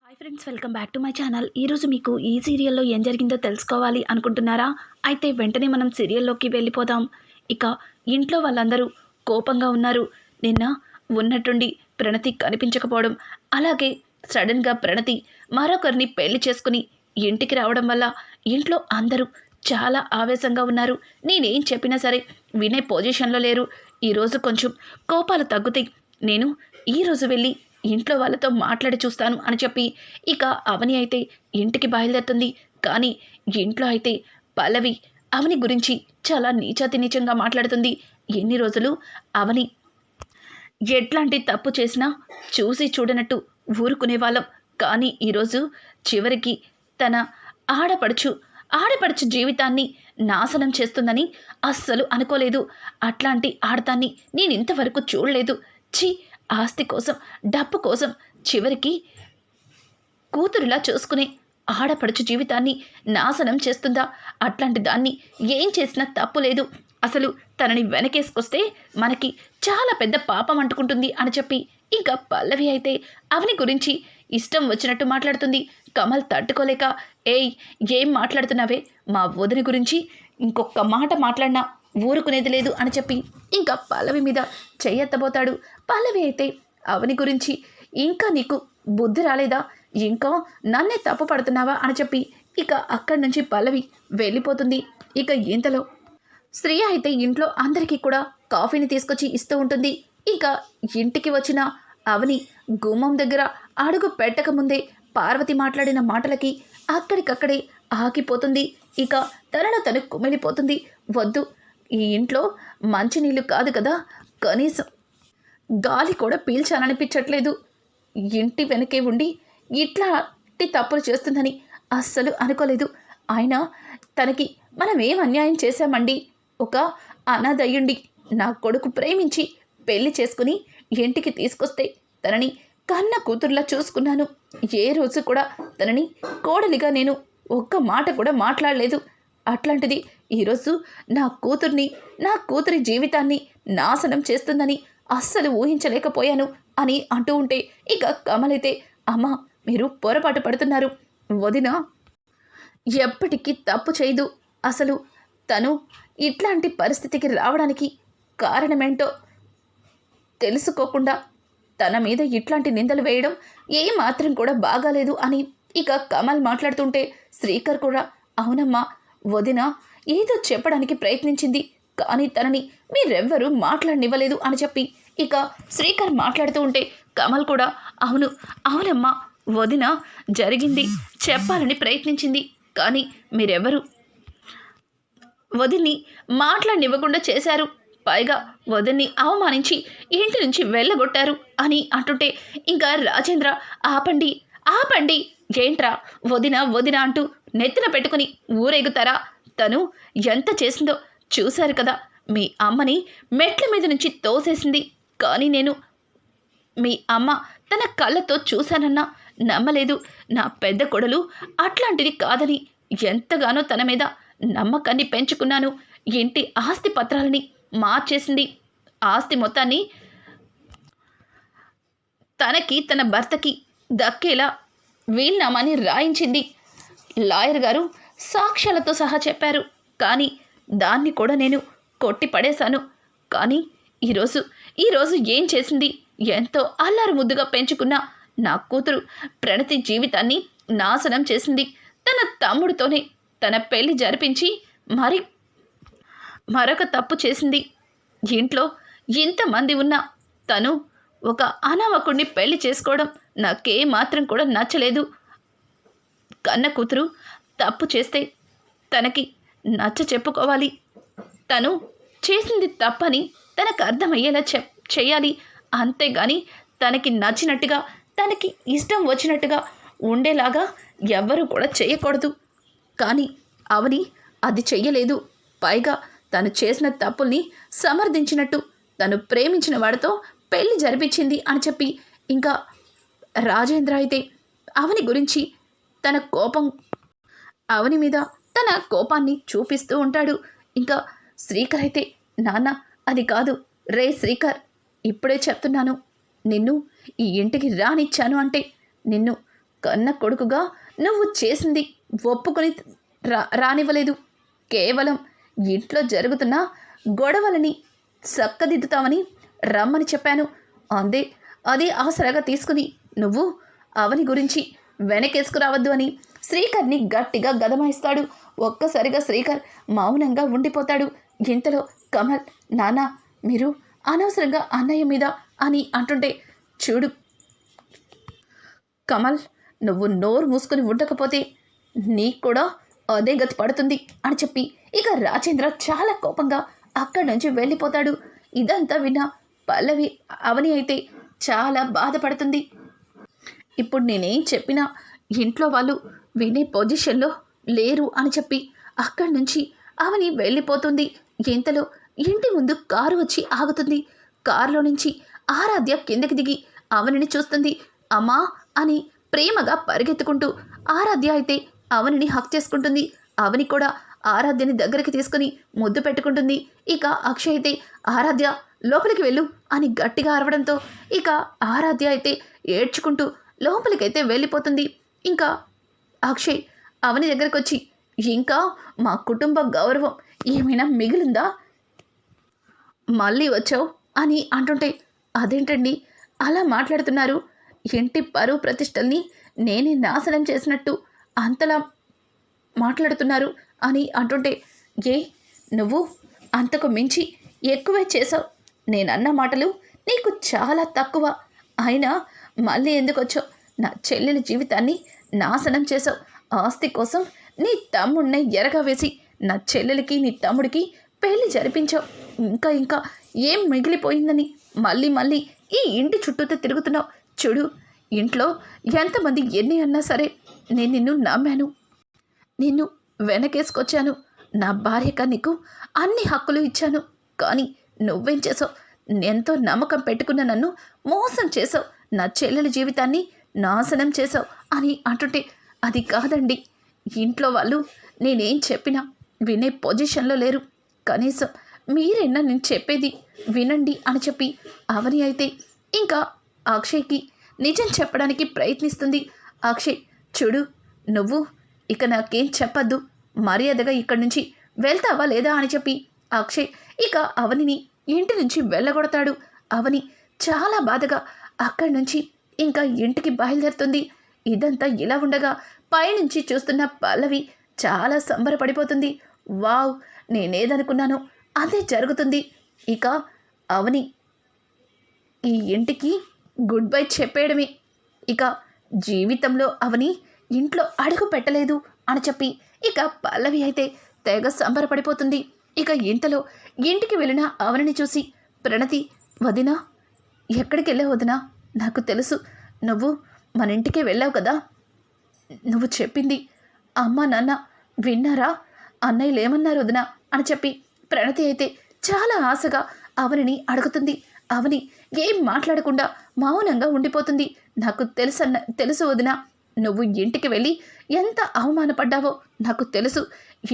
Hi friends, welcome back to my channel. ఈరోజు మీకు ఈ సీరియల్లో ఏం జరిగిందో తెలుసుకోవాలి అనుకుంటున్నారా? అయితే వెంటనే మనం సీరియల్లోకి వెళ్ళిపోదాం. ఇక ఇంట్లో వాళ్ళందరూ కోపంగా ఉన్నారు. నిన్న ఉన్నట్టుండి ప్రణతి కనిపించకపోవడం, అలాగే సడన్గా ప్రణతి మరొకరిని పెళ్లి చేసుకుని ఇంటికి రావడం వల్ల ఇంట్లో అందరూ చాలా ఆవేశంగా ఉన్నారు. నేనేం చెప్పినా సరే వినే పొజిషన్లో లేరు. ఈరోజు కొంచెం కోపాలు తగ్గుతాయి. నేను ఈరోజు వెళ్ళి ఇంట్లో వాళ్ళతో మాట్లాడి చూస్తాను అని చెప్పి ఇక అవని అయితే ఇంటికి బయలుదేరుతుంది. కానీ ఇంట్లో అయితే పల్లవి అవని గురించి చాలా నీచాతి నీచంగా మాట్లాడుతుంది. ఎన్ని రోజులు అవని ఎట్లాంటి తప్పు చేసినా చూసి చూడనట్టు ఊరుకునేవాళ్ళం. కానీ ఈరోజు చివరికి తన ఆడపడుచు జీవితాన్ని నాశనం చేస్తుందని అస్సలు అనుకోలేదు. అట్లాంటి ఆడతాన్ని నేను ఇంతవరకు చూడలేదు. ఛీ, ఆస్తి కోసం, డబ్బు కోసం చివరికి కూతురులా చూసుకునే ఆడపడుచు జీవితాన్ని నాశనం చేస్తుందా? అట్లాంటి దాన్ని ఏం చేసినా తప్పు లేదు. అసలు తనని వెనకేసుకొస్తే మనకి చాలా పెద్ద పాపం అంటుకుంటుంది అని చెప్పి ఇంకా పల్లవి అయితే అవని గురించి ఇష్టం వచ్చినట్టు మాట్లాడుతుంది. కమల్ తట్టుకోలేక, ఏయ్ ఏం మాట్లాడుతున్నావే, మా వదిన గురించి ఇంకొక మాట మాట్లాడినా ఊరుకునేది లేదు అని చెప్పి ఇంకా పల్లవి మీద చెయ్యెత్తబోతాడు. పల్లవి అయితే అవని గురించి ఇంకా నీకు బుద్ధి రాలేదా, ఇంకా నన్నే తప్పు పడుతున్నావా అని చెప్పి ఇక అక్కడి నుంచి పల్లవి వెళ్ళిపోతుంది. ఇక ఇంతలో శ్రియ అయితే ఇంట్లో అందరికీ కూడా కాఫీని తీసుకొచ్చి ఇస్తూ ఉంటుంది. ఇక ఇంటికి వచ్చిన అవని గుమ్మం దగ్గర అడుగు పెట్టకముందే పార్వతి మాట్లాడిన మాటలకి అక్కడికక్కడే ఆగిపోతుంది. ఇక తనలో తను కుమిలిపోతుంది. వద్దు, ఈ ఇంట్లో మంచినీళ్ళు కాదు కదా, కనీసం గాలి కూడా పీల్చాలనిపించట్లేదు. ఇంటి వెనకే ఉండి ఇట్లాంటి తప్పులు చేస్తుందని అస్సలు అనుకోలేదు. అయినా తనకి మనం ఏం అన్యాయం చేశామండి? ఒక అనాథయ్యుండి నా కొడుకు ప్రేమించి పెళ్లి చేసుకుని ఇంటికి తీసుకొస్తే తనని కన్న కూతురులా చూసుకున్నాను. ఏ రోజు కూడా తనని కోడలిగా నేను ఒక్క మాట కూడా మాట్లాడలేదు. అట్లాంటిది ఈరోజు నా కూతురి జీవితాన్ని నాశనం చేస్తుందని అస్సలు ఊహించలేకపోయాను అని అంటూ ఉంటే ఇక కమలైతే, అమ్మా మీరు పొరపాటు పడుతున్నారు. వదిన ఎప్పటికీ తప్పు చేయదు. అసలు తను ఇట్లాంటి పరిస్థితికి రావడానికి కారణమేంటో తెలుసుకోకుండా తన మీద ఇట్లాంటి నిందలు వేయడం ఏమాత్రం కూడా బాగాలేదు అని ఇక కమల్ మాట్లాడుతుంటే శ్రీకర్ కూడా, అవునమ్మా, వదిన ఏదో చెప్పడానికి ప్రయత్నించింది, కానీ తనని మీరెవ్వరూ మాట్లాడనివ్వలేదు అని చెప్పి ఇక శ్రీకర్ మాట్లాడుతూ ఉంటే కమల్ కూడా, అవునమ్మా, వదిన జరిగింది చెప్పాలని ప్రయత్నించింది, కానీ మీరెవ్వరూ వదిన్ని మాట్లాడనివ్వకుండా చేశారు. పైగా వదిన్ని అవమానించి ఇంటి నుంచి వెళ్ళగొట్టారు అని అంటుంటే ఇంకా రాజేంద్ర, ఆపండి, ఏంట్రా వదిన అంటూ నెత్తిన పెట్టుకుని ఊరేగుతారా? తను ఎంత చేసిందో చూశారు కదా. మీ అమ్మని మెట్ల మీద నుంచి తోసేసింది. కానీ నేను మీ అమ్మ తన కళ్ళతో చూశానన్నా నమ్మలేదు. నా పెద్ద కొడలు అట్లాంటిది కాదని ఎంతగానో తన మీద నమ్మకాన్ని పెంచుకున్నాను. ఇంటి ఆస్తి పత్రాలని మార్చేసింది. ఆస్తి మొత్తాన్ని తనకి తన భర్తకి దక్కేలా వీల్నామాని రాయించింది. లాయర్ గారు సాక్ష్యాలతో సహా చెప్పారు. కానీ దాన్ని కూడా నేను కొట్టి పడేశాను. కానీ ఈరోజు ఏం చేసింది? ఎంతో అల్లారు ముద్దుగా పెంచుకున్న నా కూతురు ప్రణతి జీవితాన్ని నాశనం చేసింది. తన తమ్ముడితోనే తన పెళ్లి జరిపించి మరొక తప్పు చేసింది. ఇంట్లో ఇంతమంది ఉన్నా తను ఒక అనామకుడిని పెళ్లి చేసుకోవడం నాకే మాత్రం కూడా నచ్చలేదు. కన్న కూతురు తప్పు చేస్తే తనకి నచ్చ చెప్పుకోవాలి. తను చేసింది తప్పని తనకు అర్థమయ్యేలా చెయ్యాలి. అంతేగాని తనకి నచ్చినట్టుగా, తనకి ఇష్టం వచ్చినట్టుగా ఉండేలాగా ఎవ్వరూ కూడా చేయకూడదు. కానీ అవని అది చెయ్యలేదు. పైగా తను చేసిన తప్పుల్ని సమర్థించినట్టు తను ప్రేమించిన వాడితో పెళ్లి జరిపించింది అని చెప్పి ఇంకా రాజేంద్ర అయితే అవని గురించి అవని మీద తన కోపాన్ని చూపిస్తూ ఉంటాడు. ఇంకా శ్రీకర్ అయితే, నాన్న అది కాదు, రే శ్రీకర్, ఇప్పుడే చెప్తున్నాను, నిన్ను ఈ ఇంటికి రానిచ్చాను అంటే నిన్ను కన్న కొడుకుగా నువ్వు చేసింది ఒప్పుకొని రానివ్వలేదు. కేవలం ఇంట్లో జరుగుతున్న గొడవలని చక్కదిద్దుతామని రమ్మని చెప్పాను. అదే ఆసరాగా తీసుకుని నువ్వు అవని గురించి వెనకేసుకురావద్దు అని శ్రీకర్ని గట్టిగా గదమాయిస్తాడు. ఒక్కసారిగా శ్రీకర్ మౌనంగా ఉండిపోతాడు. ఇంతలో కమల్, నాన్న మీరు అనవసరంగా అన్నయ్య మీద అని అంటుంటే, చూడు కమల్, నువ్వు నోరు మూసుకుని ఉండకపోతే నీకు కూడా అదే గతి పడుతుంది అని చెప్పి ఇక రాజేంద్ర చాలా కోపంగా అక్కడి నుంచి వెళ్ళిపోతాడు. ఇదంతా విన్న పల్లవి అవని అయితే చాలా బాధపడుతుంది. ఇప్పుడు నేనేం చెప్పినా ఇంట్లో వాళ్ళు వినే పొజిషన్లో లేరు అని చెప్పి అక్కడి నుంచి అవని వెళ్ళిపోతుంది. ఇంతలో ఇంటి ముందు కారు వచ్చి ఆగుతుంది. కారులో నుంచి ఆరాధ్య కిందకి దిగి అవనిని చూస్తుంది. అమ్మా అని ప్రేమగా పరిగెత్తుకుంటూ ఆరాధ్య అయితే అవనిని హక్ చేసుకుంటుంది. అవని కూడా ఆరాధ్యని దగ్గరికి తీసుకుని ముద్దు పెట్టుకుంటుంది. ఇక అక్షయ్ అయితే ఆరాధ్య లోపలికి వెళ్ళు అని గట్టిగా అరవడంతో ఇక ఆరాధ్య అయితే ఏడ్చుకుంటూ లోపలికైతే వెళ్ళిపోతుంది. ఇంకా అక్షయ్ అవని దగ్గరికి వచ్చి, ఇంకా మా కుటుంబ గౌరవం ఏమైనా మిగిలిందా, మళ్ళీ వచ్చావు అని అంటుంటే, అదేంటండి అలా మాట్లాడుతున్నారు, ఇంటి పరువు ప్రతిష్టల్ని నేనే నాశనం చేసినట్టు అంతలా మాట్లాడుతున్నారు అని అంటుంటే, నువ్వు అంతకు మించి ఎక్కువే చేసావు. నేనన్న మాటలు నీకు చాలా తక్కువ. అయినా మళ్ళీ ఎందుకు వచ్చావు? నా చెల్లెలి జీవితాన్ని నాశనం చేసావు. ఆస్తి కోసం నీ తమ్ముడిని ఎరగా వేసి నా చెల్లెలికి నీ తమ్ముడికి పెళ్లి జరిపించావు. ఇంకా ఏం మిగిలిపోయిందని మళ్ళీ ఈ ఇంటి చుట్టూతో తిరుగుతున్నావు. చూడు, ఇంట్లో ఎంతమంది ఎన్ని అన్నా సరే నేను నిన్ను నమ్మాను, నిన్ను వెనకేసుకొచ్చాను. నా భార్యగా నీకు అన్ని హక్కులు ఇచ్చాను. కానీ నువ్వేం చేసావు? ఎంతో నమ్మకం పెట్టుకున్న నన్ను మోసం చేసావు. నా చెల్లెలి జీవితాన్ని నాశనం చేసావు అని అంటుంటే, అది కాదండి, ఇంట్లో వాళ్ళు నేనేం చెప్పినా వినే పొజిషన్లో లేరు. కనీసం మీరైనా నేను చెప్పేది వినండి అని చెప్పి అవని అయితే ఇంకా అక్షయ్కి నిజం చెప్పడానికి ప్రయత్నిస్తుంది. అక్షయ్, చూడు, నువ్వు ఇక నాకేం చెప్పద్దు, మర్యాదగా ఇక్కడి నుంచి వెళ్తావా లేదా అని చెప్పి అక్షయ్ ఇక అవనిని ఇంటి నుంచి వెళ్ళగొడతాడు. అవని చాలా బాధగా అక్కడి నుంచి ఇంకా ఇంటికి బయలుదేరుతుంది. ఇదంతా ఇలా ఉండగా పైనుంచి చూస్తున్న పల్లవి చాలా సంబరపడిపోతుంది. వావ్, నేనేదనుకున్నానో అదే జరుగుతుంది. ఇక అవని ఈ ఇంటికి గుడ్ బై చెప్పేయడమే. ఇక జీవితంలో అవని ఇంట్లో అడుగు పెట్టలేదు అని చెప్పి ఇక పల్లవి అయితే తెగ సంబరపడిపోతుంది. ఇక ఇంతలో ఇంటికి వెళ్ళిన అవనిని చూసి ప్రణతి, వదినా ఎక్కడికి వెళ్ళావు వదినా? నాకు తెలుసు నువ్వు మన ఇంటికే వెళ్ళావు కదా. నువ్వు చెప్పింది అమ్మ నాన్న విన్నారా? అన్నయ్యలు ఏమన్నారు వదినా అని చెప్పి ప్రణతి అయితే చాలా ఆశగా అవనిని అడుగుతుంది. అవని ఏం మాట్లాడకుండా మౌనంగా ఉండిపోతుంది. నాకు తెలుసు వదినా, నువ్వు ఇంటికి వెళ్ళి ఎంత అవమానపడ్డావో నాకు తెలుసు.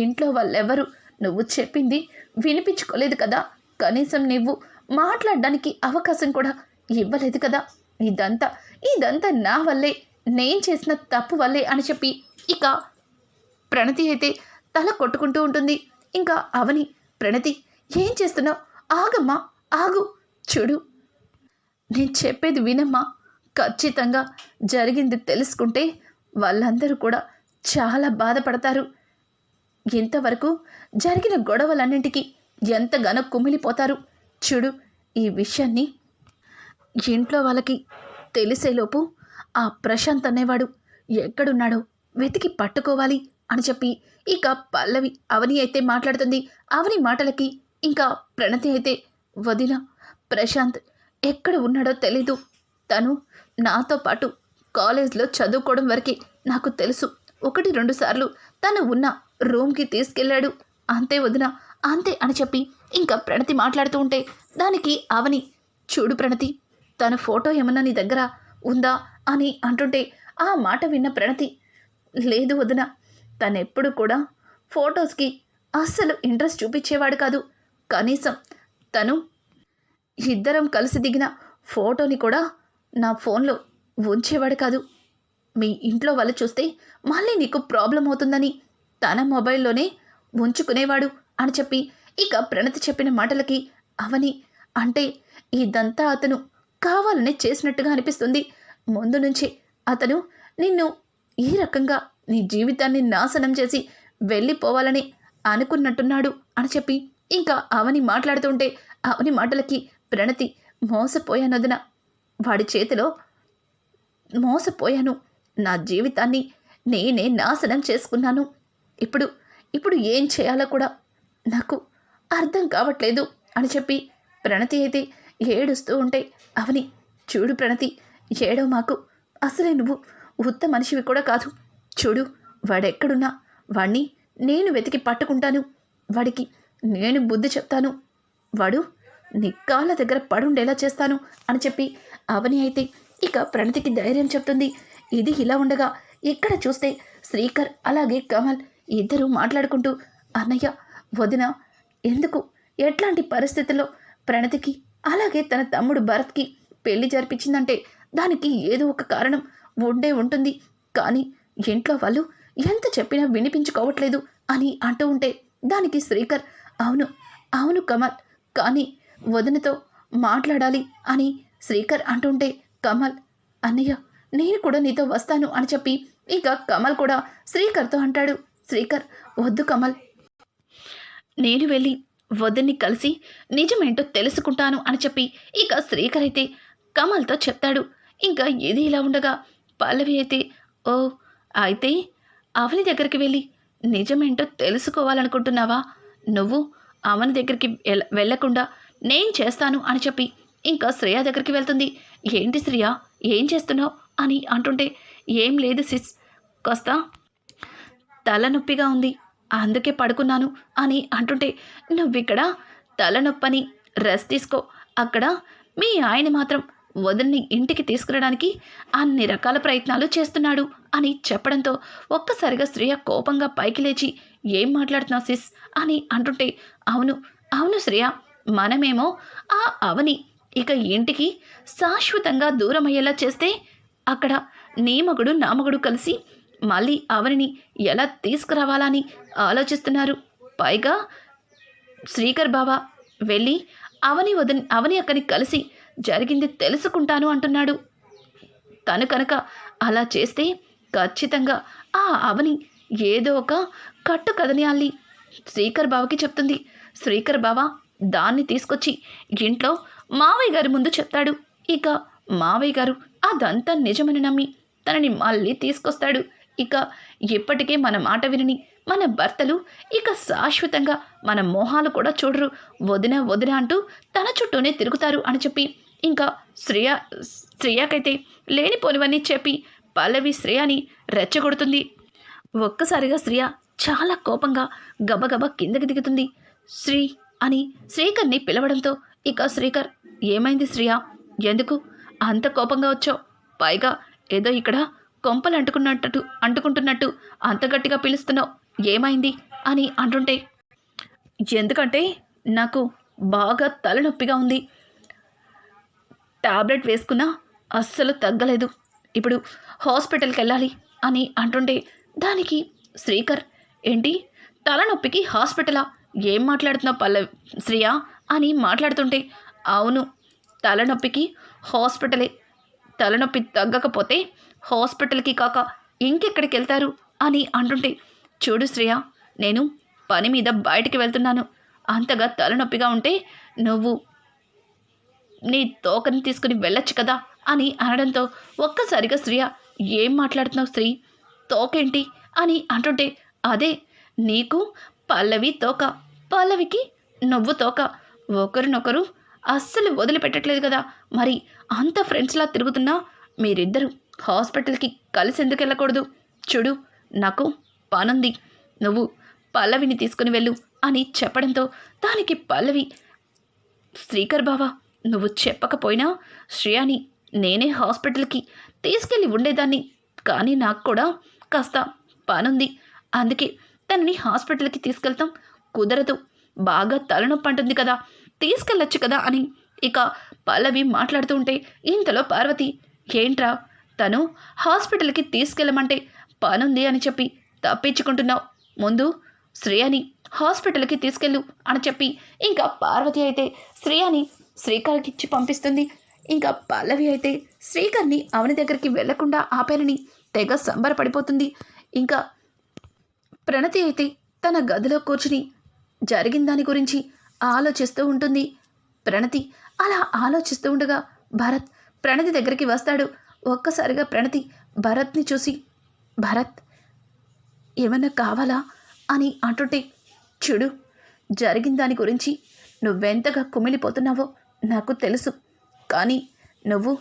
ఇంట్లో వాళ్ళెవరు నువ్వు చెప్పింది వినిపించుకోలేదు కదా, కనీసం నువ్వు మాట్లాడడానికి అవకాశం కూడా ఇవ్వలేదు కదా. ఇదంతా నా వల్లే, నేను చేసిన తప్పు వల్లే అని చెప్పి ఇక ప్రణతి అయితే తల కొట్టుకుంటూ ఉంటుంది. ఇంకా అవని, ప్రణతి ఏం చేస్తున్నావు? ఆగమ్మా, ఆగు. చూడు, నేను చెప్పేది వినమ్మా. ఖచ్చితంగా జరిగింది తెలుసుకుంటే వాళ్ళందరూ కూడా చాలా బాధపడతారు. ఇంతవరకు జరిగిన గొడవలన్నింటికీ ఎంతగానో కుమిలిపోతారు. చూడు, ఈ విషయాన్ని ఇంట్లో వాళ్ళకి తెలిసేలోపు ఆ ప్రశాంత్ అనేవాడు ఎక్కడున్నాడో వెతికి పట్టుకోవాలి అని చెప్పి ఇక పల్లవి అవని అయితే మాట్లాడుతుంది. అవని మాటలకి ఇంకా ప్రణతి అయితే, వదిన, ప్రశాంత్ ఎక్కడ ఉన్నాడో తెలీదు. తను నాతో పాటు కాలేజ్లో చదువుకోవడం వరకే నాకు తెలుసు. 1-2 సార్లు తను ఉన్న రూమ్కి తీసుకెళ్ళాడు, అంతే వదిన, అంతే అని చెప్పి ఇంకా ప్రణతి మాట్లాడుతూ ఉంటే దానికి అవని, చూడు ప్రణతి, తన ఫోటో ఏమన్నా నీ దగ్గర ఉందా అని అంటుంటే ఆ మాట విన్న ప్రణతి, లేదు వదిన, తనెప్పుడు కూడా ఫొటోస్కి అస్సలు ఇంట్రెస్ట్ చూపించేవాడు కాదు. కనీసం తను ఇద్దరం కలిసి దిగిన ఫోటోని కూడా నా ఫోన్లో ఉంచేవాడు కాదు. మీ ఇంట్లో వాళ్ళు చూస్తే మళ్ళీ నీకు ప్రాబ్లం అవుతుందని తన మొబైల్లోనే ఉంచుకునేవాడు అని చెప్పి ఇక ప్రణతి చెప్పిన మాటలకి అవని అంటే ఇదంతా అతను కావాలనే చేసినట్టుగా అనిపిస్తుంది. ముందు నుంచి అతను నిన్ను ఈ రకంగా నీ జీవితాన్ని నాశనం చేసి వెళ్ళిపోవాలని అనుకున్నట్టున్నాడు అని చెప్పి ఇంకా అవని మాట్లాడుతుంటే అవని మాటలకి ప్రణతి మోసపోయానొదిన, వాడి చేతిలో మోసపోయాను, నా జీవితాన్ని నేనే నాశనం చేసుకున్నాను. ఇప్పుడు ఇప్పుడు ఏం చేయాలో కూడా నాకు అర్థం కావట్లేదు అని చెప్పి ప్రణతి అయితే ఏడుస్తూ ఉంటే అవని, చూడు ప్రణతి, ఏడో మాకు, అసలే నువ్వు ఉత్త మనిషివి కూడా కాదు. చూడు, వాడెక్కడున్నా వాణ్ణి నేను వెతికి పట్టుకుంటాను, వాడికి నేను బుద్ధి చెప్తాను, వాడు నీ కాళ్ళ దగ్గర పడుండేలా చేస్తాను అని చెప్పి అవని అయితే ఇక ప్రణతికి ధైర్యం చెప్తుంది. ఇది ఇలా ఉండగా ఇక్కడ చూస్తే శ్రీకర్ అలాగే కమల్ ఇద్దరూ మాట్లాడుకుంటూ, అన్నయ్య వదిన ఎందుకు ఎట్లాంటి పరిస్థితుల్లో ప్రణతికి అలాగే తన తమ్ముడు భరత్కి పెళ్లి జరిపించిందంటే దానికి ఏదో ఒక కారణం ఉండే ఉంటుంది, కానీ ఇంట్లో వాళ్ళు ఎంత చెప్పినా వినిపించుకోవట్లేదు అని అంటూ ఉంటే దానికి శ్రీకర్, అవును అవును కమల్, కానీ వదినతో మాట్లాడాలి అని శ్రీకర్ అంటుంటే కమల్, అన్నయ్య నేను కూడా నీతో వస్తాను అని చెప్పి ఇక కమల్ కూడా శ్రీకర్తో అంటాడు. శ్రీకర్, వద్దు కమల్, నేను వెళ్ళి వదిన్ని కలిసి నిజమేంటో తెలుసుకుంటాను అని చెప్పి ఇక శ్రీకర్ అయితే కమల్తో చెప్తాడు. ఇంకా ఇది ఇలా ఉండగా పల్లవి అయితే, ఓ అయితే అవని దగ్గరికి వెళ్ళి నిజమేంటో తెలుసుకోవాలనుకుంటున్నావా? నువ్వు అవని దగ్గరికి వెళ్ళకుండా నేను చేస్తాను అని చెప్పి ఇంకా శ్రేయ దగ్గరికి వెళ్తుంది. ఏంటి శ్రేయ, ఏం చేస్తున్నావు అని అంటుంటే, ఏం లేదు సిస్, కాస్త తలనొప్పిగా ఉంది, అందుకే పడుకున్నాను అని అంటుంటే, నువ్విక్కడ తలనొప్పని రెస్ట్ తీసుకో, అక్కడ మీ ఆయన మాత్రం వదిన్ని ఇంటికి తీసుకురావడానికి అన్ని రకాల ప్రయత్నాలు చేస్తున్నాడు అని చెప్పడంతో ఒక్కసారిగా శ్రేయ కోపంగా పైకి లేచి, ఏం మాట్లాడుతున్నావు సిస్ అని అంటుంటే, అవును అవును శ్రేయ, మనమేమో ఆ అవని ఇక ఇంటికి శాశ్వతంగా దూరం అయ్యేలా చేస్తే అక్కడ నీ మగుడు నా మగుడు కలిసి మళ్ళీ అవనిని ఎలా తీసుకురావాలని ఆలోచిస్తున్నారు. పైగా శ్రీకర్ బావ వెళ్ళి అవని అక్కని కలిసి జరిగింది తెలుసుకుంటాను అంటున్నాడు. తను కనుక అలా చేస్తే ఖచ్చితంగా ఆ అవని ఏదో ఒక కట్టు కథనియాలి శ్రీకర్ బావకి చెప్తుంది. శ్రీకర్ బావ దాన్ని తీసుకొచ్చి ఇంట్లో మావయ్య గారి ముందు చెప్తాడు. ఇక మావయ్య గారు అదంతా నిజమని నమ్మి తనని మళ్ళీ తీసుకొస్తాడు. ఇక ఇప్పటికే మన మాట వినని మన భర్తలు ఇక శాశ్వతంగా మన మోహాలు కూడా చూడరు, వదిన వదిన అంటూ తన చుట్టూనే తిరుగుతారు అని చెప్పి ఇంకా శ్రేయకైతే లేనిపోనివన్నీ చెప్పి పల్లవి శ్రేయని రెచ్చగొడుతుంది. ఒక్కసారిగా శ్రేయ చాలా కోపంగా గబగబా కిందకి దిగుతుంది. శ్రీ అని శ్రీకర్ని పిలవడంతో ఇక శ్రీకర్, ఏమైంది శ్రేయ, ఎందుకు అంత కోపంగా వచ్చావు? పైగా ఏదో ఇక్కడ కొంపలు అంటుకుంటున్నట్టు అంత గట్టిగా పిలుస్తున్నావు, ఏమైంది అని అంటుంటే, ఎందుకంటే నాకు బాగా తలనొప్పిగా ఉంది, టాబ్లెట్ వేసుకున్నా అస్సలు తగ్గలేదు, ఇప్పుడు హాస్పిటల్కి వెళ్ళాలి అని అంటుంటే దానికి శ్రీకర్, ఏంటి తలనొప్పికి హాస్పిటలా, ఏం మాట్లాడుతున్నావు శ్రేయ అని మాట్లాడుతుంటే, అవును తలనొప్పికి హాస్పిటలే, తలనొప్పి తగ్గకపోతే హాస్పిటల్కి కాక ఇంకెక్కడికి వెళ్తారు అని అంటుంటే, చూడు శ్రేయ, నేను పని మీద బయటికి వెళ్తున్నాను, అంతగా తలనొప్పిగా ఉంటే నువ్వు నీ తోకని తీసుకుని వెళ్ళొచ్చు కదా అని అనడంతో ఒక్కసారిగా శ్రేయ, ఏం మాట్లాడుతున్నావు శ్రీ, తోకేంటి అని అంటుంటే, అదే నీకు పల్లవి తోక, పల్లవికి నువ్వు తోక, ఒకరినొకరు అస్సలు వదిలిపెట్టట్లేదు కదా, మరి అంత ఫ్రెండ్స్లా తిరుగుతున్నా మీరిద్దరూ హాస్పిటల్కి కలిసి ఎందుకు వెళ్ళకూడదు? చూడు, నాకు పనుంది, నువ్వు పల్లవిని తీసుకుని వెళ్ళు అని చెప్పడంతో దానికి పల్లవి, శ్రీకర్ బావా, నువ్వు చెప్పకపోయినా శ్రేయాని నేనే హాస్పిటల్కి తీసుకెళ్ళి ఉండేదాన్ని, కానీ నాకు కూడా కాస్త పనుంది, అందుకే తనని హాస్పిటల్కి తీసుకెళ్తాం కుదరదు, బాగా తలనొప్పి అంటుంది కదా, తీసుకెళ్ళొచ్చు కదా అని ఇక పల్లవి మాట్లాడుతూ ఉంటే ఇంతలో పార్వతి, ఏంట్రా తను హాస్పిటల్కి తీసుకెళ్ళమంటే పనుంది అని చెప్పి తప్పించుకుంటున్నావు. ముందు శ్రేయాని హాస్పిటల్కి తీసుకెళ్ళు అని చెప్పి ఇంకా పార్వతి అయితే శ్రేయాని శ్రీకర్కి ఇచ్చి పంపిస్తుంది. ఇంకా పల్లవి అయితే శ్రీకర్ని అవని దగ్గరికి వెళ్లకుండా ఆపారని తెగ సంబరపడిపోతుంది. ఇంకా ప్రణతి అయితే తన గదిలో కూర్చుని జరిగిన దాని గురించి ఆలోచిస్తూ ఉంటుంది. ప్రణతి అలా ఆలోచిస్తూ ఉండగా భరత్ ప్రణతి దగ్గరికి వస్తాడు. ఒక్కసారిగా ప్రణతి భరత్ని చూసి, భరత్ ఏమన్నా కావాలా అని అంటుంటే, చూడు, జరిగిన దాని గురించి నువ్వెంతగా కుమిలిపోతున్నావో నాకు తెలుసు. కానీ నువ్వు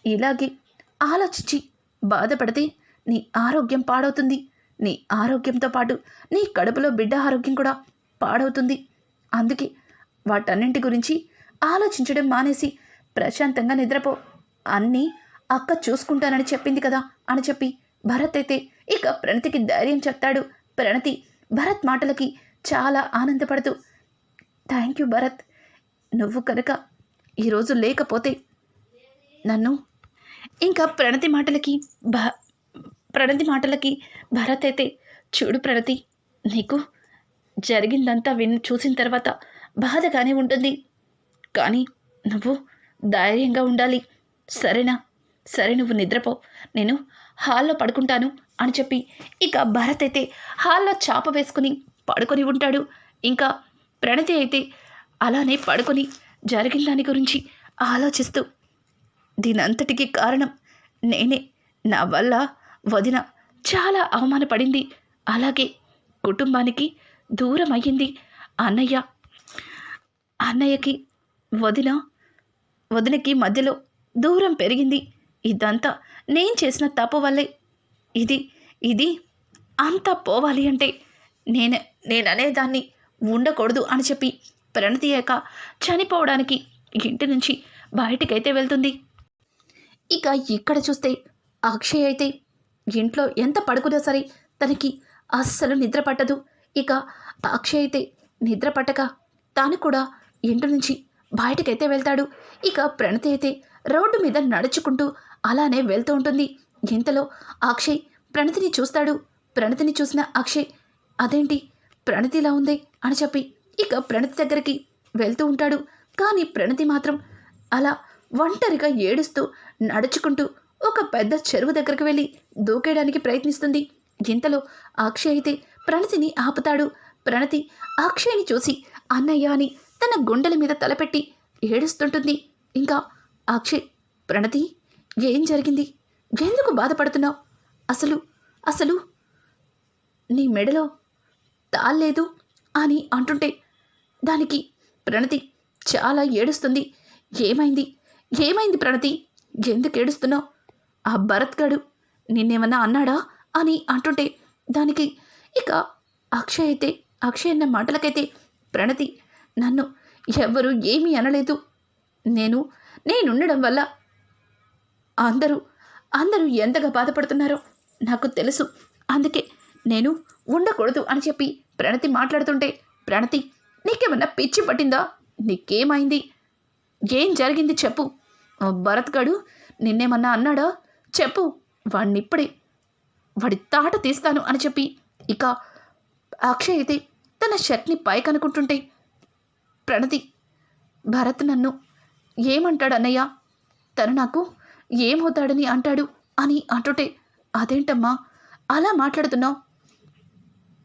ఇలాగే ఆలోచించి బాధపడితే నీ ఆరోగ్యం పాడవుతుంది. నీ ఆరోగ్యంతో పాటు నీ కడుపులో బిడ్డ ఆరోగ్యం కూడా పాడవుతుంది. అందుకే వాటన్నింటి గురించి ఆలోచించడం మానేసి ప్రశాంతంగా నిద్రపో. అన్నీ అక్క చూసుకుంటానని చెప్పింది కదా అని చెప్పి భరత్ అయితే ఇక ప్రణతికి ధైర్యం చెప్తాడు. ప్రణతి భరత్ మాటలకి చాలా ఆనందపడుతూ, థ్యాంక్ యూ భరత్, నువ్వు కనుక ఈరోజు లేకపోతే నన్ను ఇంకా ప్రణతి మాటలకి భరత్ అయితే, చూడు ప్రణతి, నీకు జరిగిందంతా చూసిన తర్వాత బాధగానే ఉంటుంది. కానీ నువ్వు ధైర్యంగా ఉండాలి, సరేనా? సరే, నువ్వు నిద్రపో, నేను హాల్లో పడుకుంటాను అని చెప్పి ఇక భరత్ అయితే హాల్లో చాప వేసుకుని పడుకొని ఉంటాడు. ఇంకా ప్రణతి అయితే అలానే పడుకొని జరిగిన దాని గురించి ఆలోచిస్తూ, దీనంతటికీ కారణం నేనే. నా వల్ల వదిన చాలా అవమానపడింది, అలాగే కుటుంబానికి దూరం అయ్యింది. అన్నయ్యకి వదినకి మధ్యలో దూరం పెరిగింది. ఇదంతా నేను చేసిన తప్పు వల్లే. ఇది అంతా పోవాలి అంటే నేననేదాన్ని ఉండకూడదు అని చెప్పి ప్రణతి చనిపోవడానికి ఇంటి నుంచి బయటికైతే వెళ్తుంది. ఇక ఇక్కడ చూస్తే అక్షయ్ అయితే ఇంట్లో ఎంత పడుకున్నా సరే తనకి అస్సలు నిద్ర పట్టదు. ఇక అక్షయ్ అయితే నిద్ర పట్టక తాను కూడా ఇంటి నుంచి బయటకైతే వెళ్తాడు. ఇక ప్రణతి అయితే రోడ్డు మీద నడుచుకుంటూ అలానే వెళ్తూ ఉంటుంది. ఇంతలో అక్షయ్ ప్రణతిని చూస్తాడు. ప్రణతిని చూసిన అక్షయ్, అదేంటి ప్రణతిలా ఉంది అని చెప్పి ఇక ప్రణతి దగ్గరికి వెళ్తూ ఉంటాడు. కానీ ప్రణతి మాత్రం అలా ఒంటరిగా ఏడుస్తూ నడుచుకుంటూ ఒక పెద్ద చెరువు దగ్గరికి వెళ్ళి దూకేయడానికి ప్రయత్నిస్తుంది. ఇంతలో అక్షయ్ అయితే ప్రణతిని ఆపుతాడు. ప్రణతి అక్షయ్ని చూసి అన్నయ్య అని తన గుండెల మీద తలపెట్టి ఏడుస్తుంటుంది. ఇంకా అక్షయ్, ప్రణతి, ఏం జరిగింది? ఎందుకు బాధపడుతున్నావు? అసలు నీ మెడలో తాళ్ళలేదు అని అంటుంటే దానికి ప్రణతి చాలా ఏడుస్తుంది. ఏమైంది ప్రణతి? ఎందుకు ఏడుస్తున్నావు? ఆ భరత్ గడు నిన్నేమన్నా అన్నాడా అని అంటుంటే దానికి ఇక అక్షయ్ అన్న మాటలకైతే ప్రణతి, నన్ను ఎవ్వరూ ఏమీ అనలేదు. నేనుండడం వల్ల అందరూ ఎంతగా బాధపడుతున్నారో నాకు తెలుసు. అందుకే నేను ఉండకూడదు అని చెప్పి ప్రణతి మాట్లాడుతుంటే, ప్రణతి, నీకేమన్నా పిచ్చి పట్టిందా? నీకేమైంది? ఏం జరిగింది చెప్పు. భరత్ గడు నిన్నేమన్నా అన్నాడా? చెప్పు, వాడి తాట తీస్తాను అని చెప్పి ఇక అక్షయ్ అయితే తన షర్ట్ని పైకనుకుంటుంటే, ప్రణతి, భరత్ నన్ను ఏమంటాడు అన్నయ్య? తను నాకు ఏమవుతాడని అంటాడు అని అంటుంటే, అదేంటమ్మా అలా మాట్లాడుతున్నావు?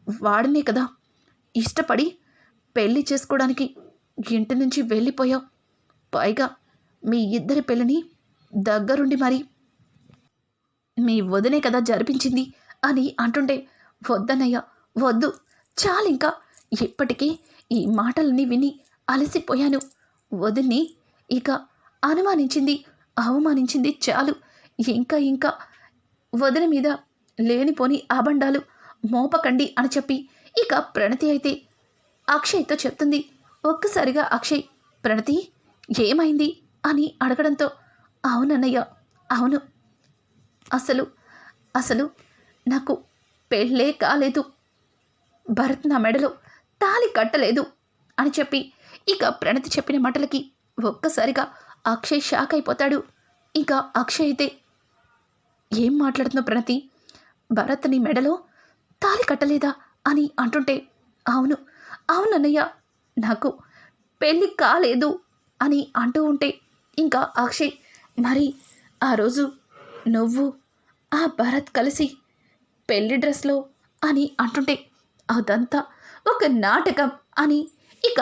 వాడినే కదా ఇష్టపడి పెళ్లి చేసుకోవడానికి ఇంటి నుంచి వెళ్ళిపోయావు. పైగా మీ ఇద్దరి పెళ్ళిని దగ్గరుండి మరి మీ వదినే కదా జరిపించింది అని అంటుంటే, వద్దన్నయ్య, వద్దు, చాలింకా. ఇప్పటికే ఈ మాటలన్నీ విని అలసిపోయాను. వదిన్ని ఇక అవమానించింది చాలు. ఇంకా వదిన మీద లేనిపోని అబండాలు మోపకండి అని చెప్పి ఇక ప్రణతి అయితే అక్షయ్తో చెప్తుంది. ఒక్కసారిగా అక్షయ్, ప్రణతి, ఏమైంది అని అడగడంతో, అవునన్నయ్య, అవును, అసలు నాకు పెళ్ళే కాలేదు. భరత్ నా మెడలో తాళి కట్టలేదు అని చెప్పి ఇక ప్రణతి చెప్పిన మాటలకి ఒక్కసారిగా అక్షయ్ షాక్ అయిపోతాడు. ఇంకా అక్షయ్ అయితే, ఏం మాట్లాడుతున్నావు ప్రణతి? భరత్ నీ మెడలో తాళి కట్టలేదా అని అంటుంటే, అవును అవునన్నయ్య, నాకు పెళ్ళి కాలేదు అని అంటూ ఉంటే, ఇంకా అక్షయ్, మరి ఆ రోజు నువ్వు ఆ భరత్ కలిసి పెళ్లి డ్రెస్లో అని అంటుంటే, అదంతా ఒక నాటకం అని ఇక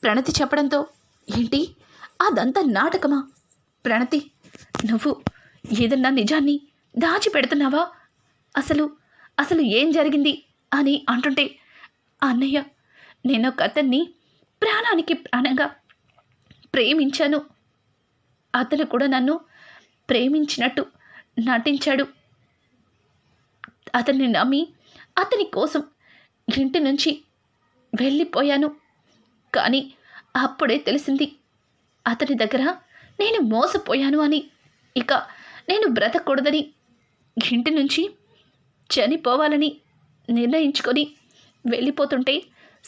ప్రణతి చెప్పడంతో, ఏంటి అదంతా నాటకమా? ప్రణతి, నువ్వు ఏదన్నా నిజాన్ని దాచిపెడుతున్నావా? అసలు అసలు ఏం జరిగింది అని అంటుంటే, అన్నయ్య, నేను ఒక అతన్ని ప్రాణానికి ప్రాణంగా ప్రేమించాను. అతను కూడా నన్ను ప్రేమించినట్టు నటించాడు. అతన్ని నమ్మి అతని కోసం ఇంటి నుంచి వెళ్ళిపోయాను. కానీ అప్పుడే తెలిసింది అతని దగ్గర నేను మోసపోయాను అని. ఇక నేను బ్రతకూడదని, ఇంటి నుంచి చనిపోవాలని నిర్ణయించుకొని వెళ్ళిపోతుంటే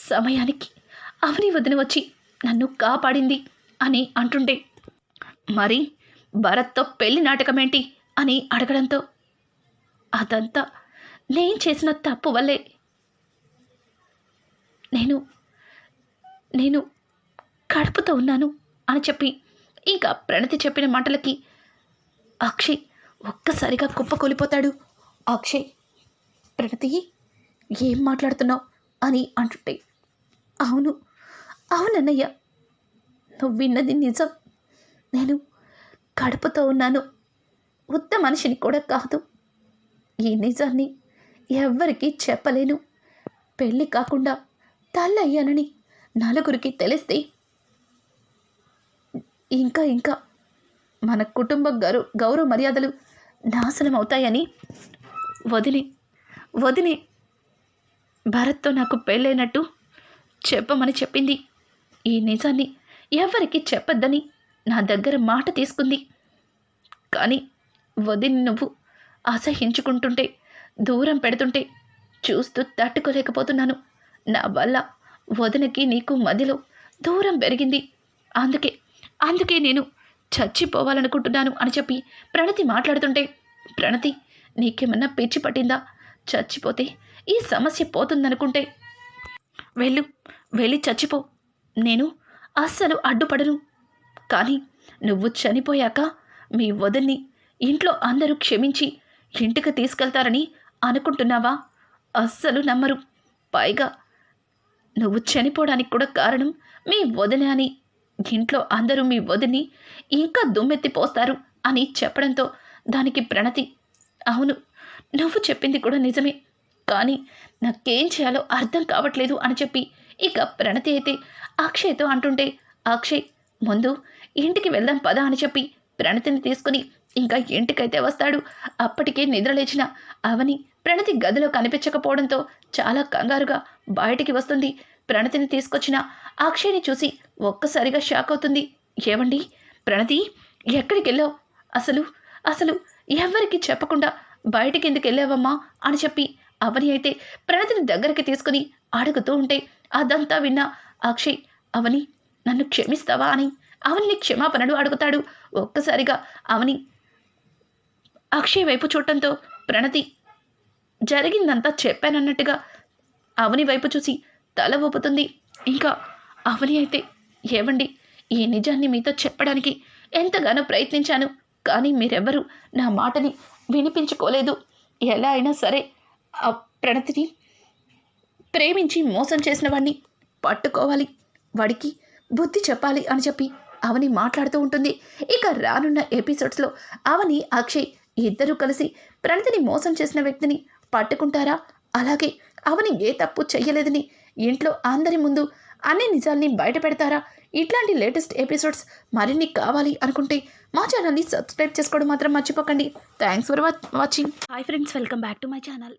సమయానికి అవని వదిన వచ్చి నన్ను కాపాడింది అని అంటుంటే, మరి భరత్తో పెళ్లి నాటకమేంటి అని అడగడంతో, అదంతా నేను చేసిన తప్పు వల్లే. నేను నేను కడుపుతో ఉన్నాను అని చెప్పి ఇంకా ప్రణతి చెప్పిన మాటలకి అక్షయ్ ఒక్కసారిగా కుప్పకూలిపోతాడు. అక్షయ్, ప్రణతి ఏం మాట్లాడుతున్నావు అని అంటుంటే, అవును అవునన్నయ్య, నువ్వు విన్నది నిజం. నేను కడుపుతో ఉన్నాను, ఉత్త మనిషిని కూడా కాదు. ఈ నిజాన్ని ఎవ్వరికీ చెప్పలేను. పెళ్ళి కాకుండా తల్లయ్యానని నలుగురికి తెలిస్తే ఇంకా ఇంకా మన కుటుంబ గౌరవ మర్యాదలు నాశనం అవుతాయని వదినే భరత్తో నాకు పెళ్ళైనట్టు చెప్పమని చెప్పింది. ఈ నిజాన్ని ఎవరికి చెప్పొద్దని నా దగ్గర మాట తీసుకుంది. కానీ వదిని నువ్వు అసహించుకుంటుంటే, దూరం పెడుతుంటే చూస్తూ తట్టుకోలేకపోతున్నాను. నా వల్ల వదినకి నీకు మధ్యలో దూరం పెరిగింది. అందుకే నేను చచ్చిపోవాలనుకుంటున్నాను అని చెప్పి ప్రణతి మాట్లాడుతుంటే, ప్రణతి, నీకేమన్నా పిచ్చి పట్టిందా? చచ్చిపోతే ఈ సమస్య పోతుందనుకుంటే వెళ్ళి చచ్చిపో. నేను అస్సలు అడ్డుపడను. కానీ నువ్వు చనిపోయాక మీ వదిన్ని ఇంట్లో అందరూ క్షమించి ఇంటికి తీసుకెళ్తారని అనుకుంటున్నావా? అస్సలు నమ్మరు. పైగా నువ్వు చనిపోవడానికి కూడా కారణం మీ వదిన అని ఇంట్లో అందరూ మీ వదిని ఇంకా దుమ్మెత్తి పోస్తారు అని చెప్పడంతో దానికి ప్రణతి, అవును నువ్వు చెప్పింది కూడా నిజమే, కానీ నాకేం చేయాలో అర్థం కావట్లేదు అని చెప్పి ఇక ప్రణతి అయితే అక్షయ్తో అంటుంటే, అక్షయ్ ముందు ఇంటికి వెళ్దాం పదా అని చెప్పి ప్రణతిని తీసుకుని ఇంకా ఇంటికైతే వస్తాడు. అప్పటికే నిద్రలేచిన అవని ప్రణతి గదిలో కనిపించకపోవడంతో చాలా కంగారుగా బయటికి వస్తుంది. ప్రణతిని తీసుకొచ్చిన అక్షయ్ని చూసి ఒక్కసారిగా షాక్ అవుతుంది. ఏవండి ప్రణతి, ఎక్కడికి వెళ్ళావు? అసలు ఎవరికి చెప్పకుండా బయటికి ఎందుకు వెళ్ళావమ్మా అని చెప్పి అవని అయితే ప్రణతిని దగ్గరికి తీసుకుని అడుగుతూ ఉంటే, అదంతా విన్న అక్షయ్, అవని నన్ను క్షమిస్తావా అని అవని క్షమాపణలు అడుగుతాడు. ఒక్కసారిగా అవని అక్షయ్ వైపు చూడటంతో ప్రణతి జరిగిందంతా చెప్పానన్నట్టుగా అవని వైపు చూసి తల ఊపుతుంది. ఇంకా అవని అయితే, ఏవండి ఈ నిజాన్ని మీతో చెప్పడానికి ఎంతగానో ప్రయత్నించాను, కానీ మీరెవ్వరూ నా మాటని వినిపించుకోలేదు. ఎలా అయినా సరే ఆ ప్రణతిని ప్రేమించి మోసం చేసిన వాడిని పట్టుకోవాలి, వాడికి బుద్ధి చెప్పాలి అని చెప్పి అవని మాట్లాడుతూ ఉంటుంది. ఇక రానున్న ఎపిసోడ్స్లో అవని అక్షయ్ ఇద్దరూ కలిసి ప్రణతిని మోసం చేసిన వ్యక్తిని పట్టుకుంటారా? అలాగే అవని ఏ తప్పు చెయ్యలేదని ఇంట్లో అందరి ముందు అన్ని నిజాల్ని బయట పెడతారా? ఇట్లాంటి లేటెస్ట్ ఎపిసోడ్స్ మరిన్ని కావాలి అనుకుంటే మా ఛానల్ని సబ్స్క్రైబ్ చేసుకోవడం మాత్రం మర్చిపోకండి. Thanks for watching. Hi friends, welcome back to my channel.